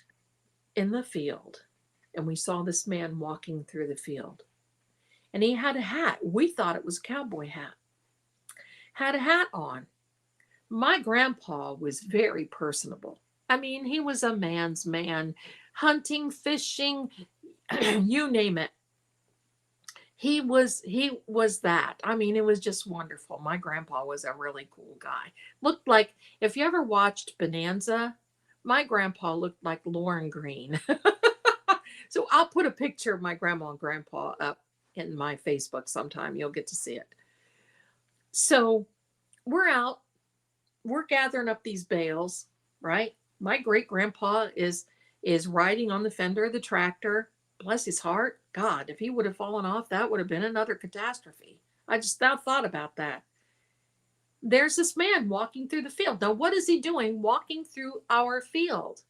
in the field, and we saw this man walking through the field. And he had a hat. We thought it was a cowboy hat. Had a hat on. My grandpa was very personable. I mean, he was a man's man. Hunting, fishing, you name it. He was that. I mean, it was just wonderful. My grandpa was a really cool guy. Looked like, if you ever watched Bonanza, my grandpa looked like Lauren Green. So I'll put a picture of my grandma and grandpa up in my Facebook sometime. You'll get to see it. So we're out. We're gathering up these bales, right? My great grandpa is riding on the fender of the tractor. Bless his heart. God, if he would have fallen off, that would have been another catastrophe. I just now thought about that. There's this man walking through the field. Now, what is he doing walking through our field?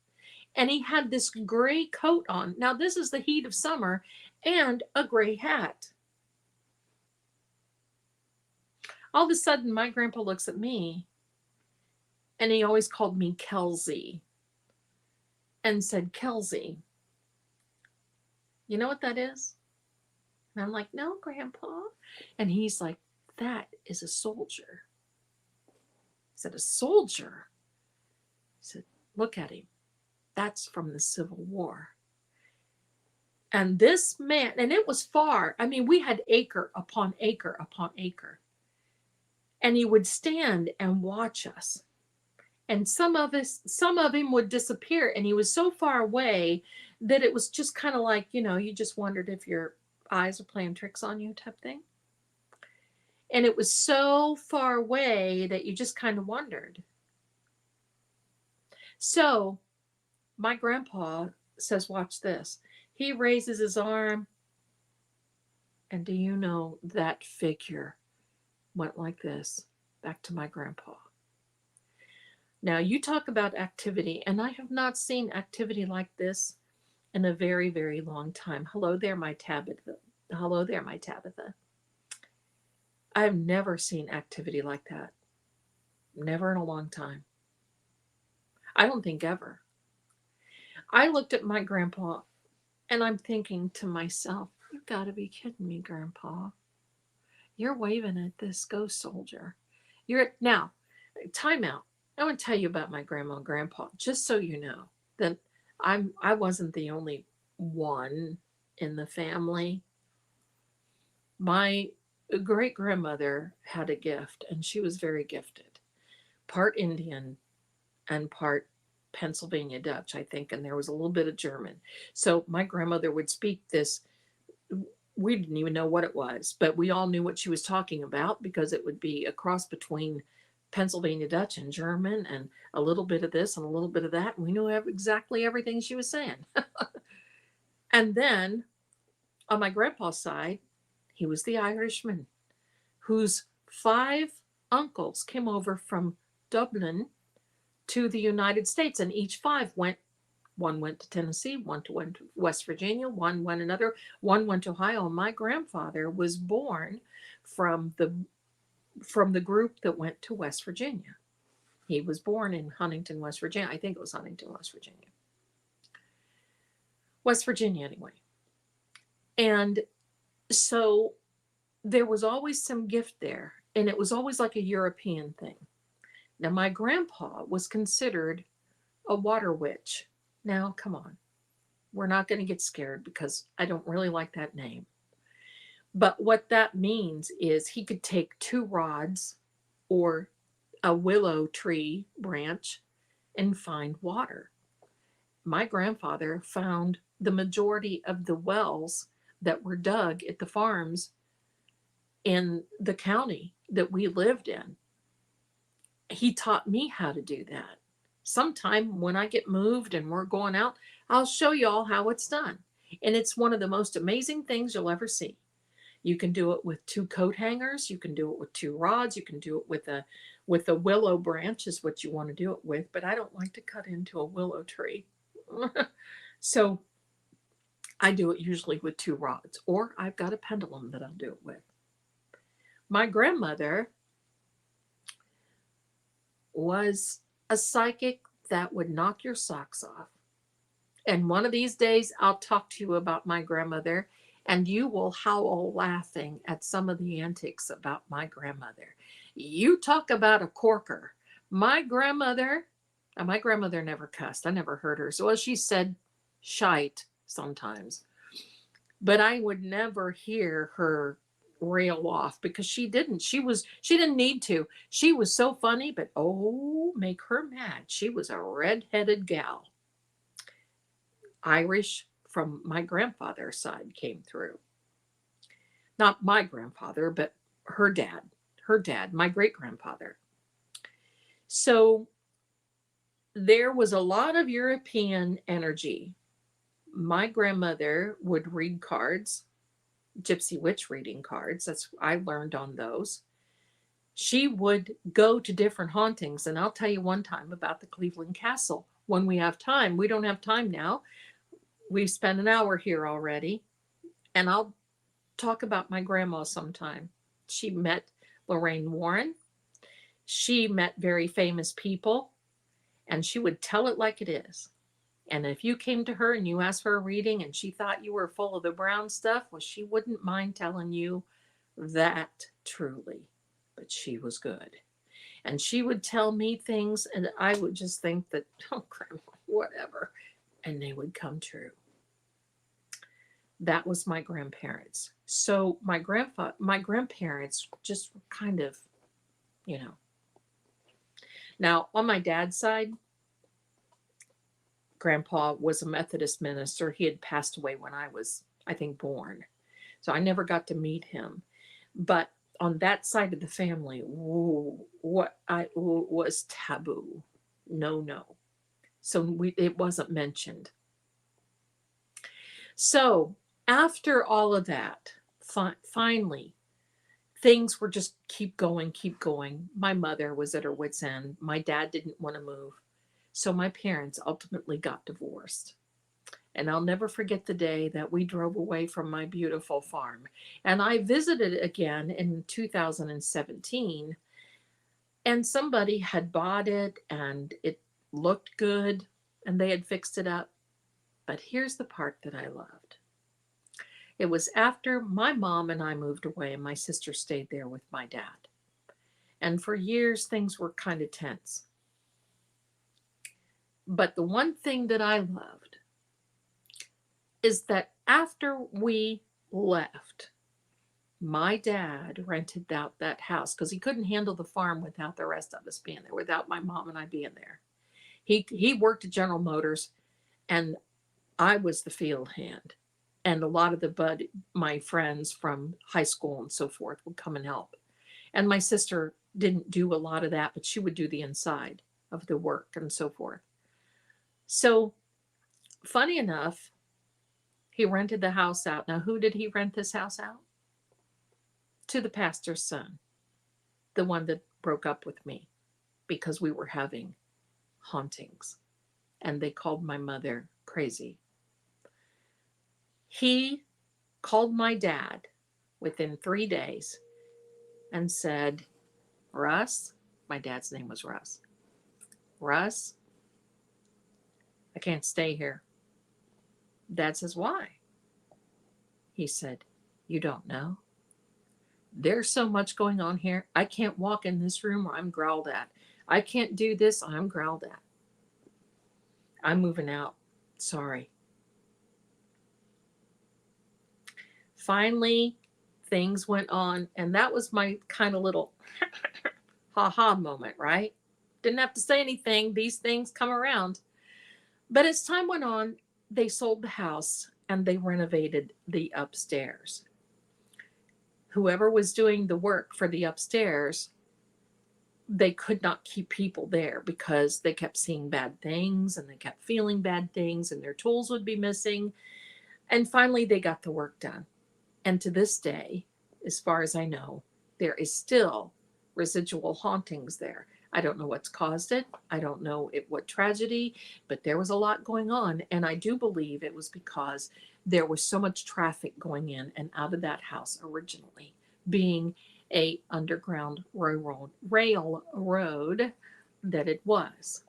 And he had this gray coat on. Now, this is the heat of summer, and a gray hat. All of a sudden, my grandpa looks at me, and he always called me Kelsey, and said, Kelsey, you know what that is? And I'm like, no, Grandpa. And he's like, that is a soldier. I said, a soldier? He said, look at him. That's from the Civil War. And this man, and it was far. I mean, we had acre upon acre upon acre. And he would stand and watch us. And some of him would disappear. And he was so far away that it was just kind of like, you know, you just wondered if your eyes are playing tricks on you type thing. And it was so far away that you just kind of wondered. So my grandpa says, watch this. He raises his arm. And do you know that figure went like this back to my grandpa? Now, you talk about activity, and I have not seen activity like this in a very, very long time. Hello there, my Tabitha. Hello there, my Tabitha. I've never seen activity like that. Never in a long time. I don't think ever. I looked at my grandpa, and I'm thinking to myself, you've got to be kidding me, Grandpa. You're waving at this ghost soldier. Now, time out. I want to tell you about my grandma and grandpa, just so you know. Then I wasn't the only one in the family. My great grandmother had a gift, and she was very gifted. Part Indian and part Pennsylvania Dutch, I think, and there was a little bit of German. So my grandmother would speak this. We didn't even know what it was, but we all knew what she was talking about because it would be a cross between Pennsylvania Dutch and German and a little bit of this and a little bit of that. And we knew exactly everything she was saying. And then on my grandpa's side, he was the Irishman whose 5 uncles came over from Dublin to the United States, and each 5 went. One went to Tennessee, one went to West Virginia, one went another, one went to Ohio. My grandfather was born from the group that went to West Virginia. He was born in Huntington, West Virginia. I think it was Huntington, West Virginia. West Virginia, anyway. And so there was always some gift there, and it was always like a European thing. Now, my grandpa was considered a water witch. Now, come on. We're not going to get scared because I don't really like that name. But what that means is he could take 2 rods or a willow tree branch and find water. My grandfather found the majority of the wells that were dug at the farms in the county that we lived in. He taught me how to do that. Sometime when I get moved and we're going out, I'll show you all how it's done. And it's one of the most amazing things you'll ever see. You can do it with 2 coat hangers. You can do it with 2 rods. You can do it with a willow branch is what you want to do it with. But I don't like to cut into a willow tree. So I do it usually with 2 rods, or I've got a pendulum that I'll do it with. My grandmother was a psychic that would knock your socks off. And one of these days, I'll talk to you about my grandmother, and you will howl laughing at some of the antics about my grandmother. You talk about a corker. My grandmother never cussed. I never heard her. So, well, she said shite sometimes. But I would never hear her rail off because she didn't. She didn't need to. She was so funny, but oh, make her mad. She was a red-headed gal. Irish from my grandfather's side came through. Not my grandfather, but her dad, my great-grandfather. So there was a lot of European energy. My grandmother would read cards, gypsy witch reading cards. I learned on those. She would go to different hauntings, and I'll tell you one time about the Cleveland Castle when we have time. We don't have time now. We've spent an hour here already, and I'll talk about my grandma sometime. She met Lorraine Warren. She met very famous people, and she would tell it like it is. And if you came to her and you asked for a reading and she thought you were full of the brown stuff, well, she wouldn't mind telling you that truly. But she was good. And she would tell me things, and I would just think that, oh, grandma, whatever. And they would come true. That was my grandparents. So my grandparents just kind of, Now, on my dad's side, Grandpa was a Methodist minister. He had passed away when I was, I think, born. So I never got to meet him. But on that side of the family, was taboo. No. So it wasn't mentioned. So after all of that, finally, things were just keep going. My mother was at her wit's end. My dad didn't want to move. So my parents ultimately got divorced. And I'll never forget the day that we drove away from my beautiful farm. And I visited again in 2017. And somebody had bought it and it looked good and they had fixed it up. But here's the part that I loved. It was after my mom and I moved away and my sister stayed there with my dad. And for years, things were kind of tense. But the one thing that I loved is that after we left, my dad rented out that house because he couldn't handle the farm without the rest of us being there, without my mom and I being there. He worked at General Motors, and I was the field hand. And a lot of my friends from high school and so forth would come and help. And my sister didn't do a lot of that, but she would do the inside of the work and so forth. So, funny enough, he rented the house out. Now, who did he rent this house out? To the pastor's son, the one that broke up with me because we were having hauntings and they called my mother crazy. He called my dad within 3 days and said, Russ, my dad's name was Russ. Russ, I can't stay here. Dad says, why? He said, you don't know? There's so much going on here. I can't walk in this room or I'm growled at. I can't do this. I'm growled at. I'm moving out. Sorry. Finally, things went on, and that was my kind of little ha-ha moment, right? Didn't have to say anything. These things come around. But as time went on, they sold the house and they renovated the upstairs. Whoever was doing the work for the upstairs, they could not keep people there because they kept seeing bad things and they kept feeling bad things and their tools would be missing. And finally, they got the work done. And to this day, as far as I know, there is still residual hauntings there. I don't know what's caused it. I don't know what tragedy, but there was a lot going on. And I do believe it was because there was so much traffic going in and out of that house originally, being a underground railroad that it was.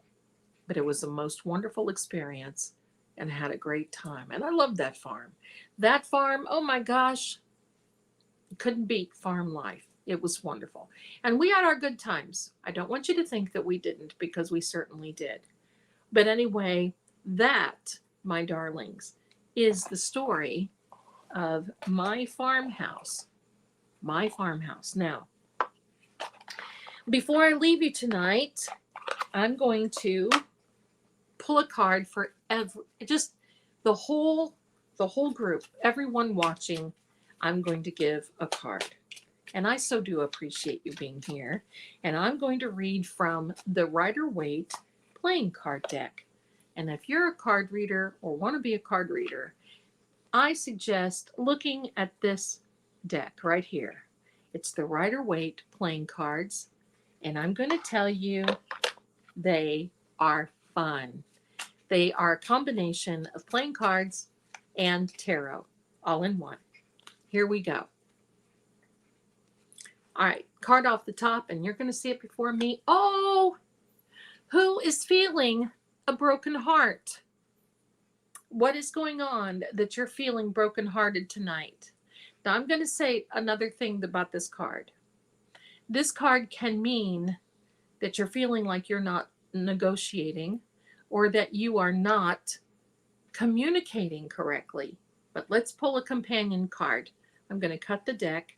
But it was the most wonderful experience and had a great time. And I loved that farm. That farm, oh my gosh, couldn't beat farm life. It was wonderful. And we had our good times. I don't want you to think that we didn't, because we certainly did. But anyway, that, my darlings, is the story of my farmhouse. My farmhouse. Now, before I leave you tonight, I'm going to pull a card for just the whole group, everyone watching. I'm going to give a card. And I so do appreciate you being here. And I'm going to read from the Rider-Waite playing card deck. And if you're a card reader or want to be a card reader, I suggest looking at this deck right here. It's the Rider-Waite playing cards. And I'm going to tell you, they are fun. They are a combination of playing cards and tarot all in one. Here we go. All right, card off the top, and you're going to see it before me. Oh, who is feeling a broken heart? What is going on that you're feeling brokenhearted tonight? Now, I'm going to say another thing about this card. This card can mean that you're feeling like you're not negotiating or that you are not communicating correctly. But let's pull a companion card. I'm going to cut the deck.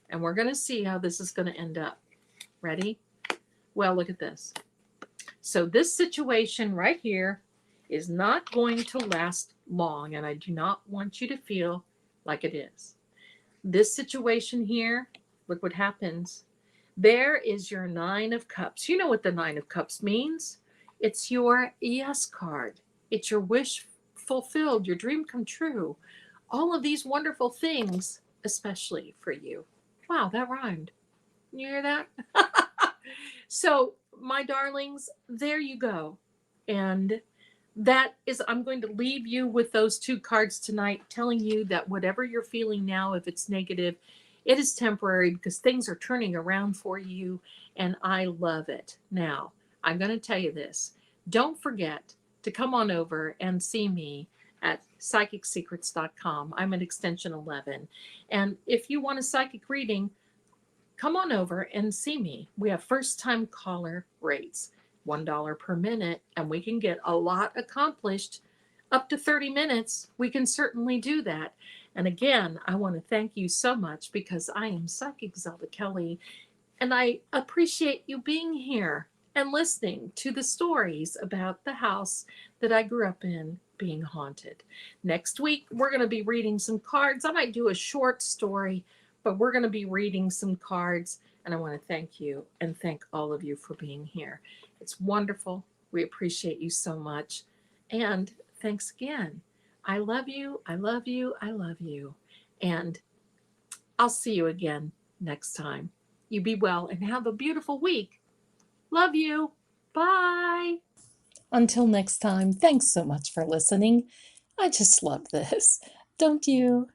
And we're going to see how this is going to end up. Ready? Well, look at this. So this situation right here is not going to last long, and I do not want you to feel like it is. This situation here, look what happens. There is your 9 of Cups. You know what the 9 of Cups means. It's your yes card. It's your wish fulfilled, your dream come true. All of these wonderful things, especially for you. Wow, that rhymed. You hear that? So, my darlings, there you go. And that is, I'm going to leave you with those 2 cards tonight, telling you that whatever you're feeling now, if it's negative, it is temporary because things are turning around for you, and I love it. Now, I'm going to tell you this. Don't forget to come on over and see me at psychicsecrets.com. I'm at extension 11. And if you want a psychic reading, come on over and see me. We have first-time caller rates. $1 per minute, and we can get a lot accomplished. Up to 30 minutes, we can certainly do that. And again, I want to thank you so much because I am Psychic Zelda Kelly, and I appreciate you being here and listening to the stories about the house that I grew up in being haunted. Next week, we're going to be reading some cards. I might do a short story, but we're going to be reading some cards. And I want to thank you and thank all of you for being here. It's wonderful. We appreciate you so much. And thanks again. I love you. I love you. I love you. And I'll see you again next time. You be well and have a beautiful week. Love you. Bye. Until next time, thanks so much for listening. I just love this, don't you?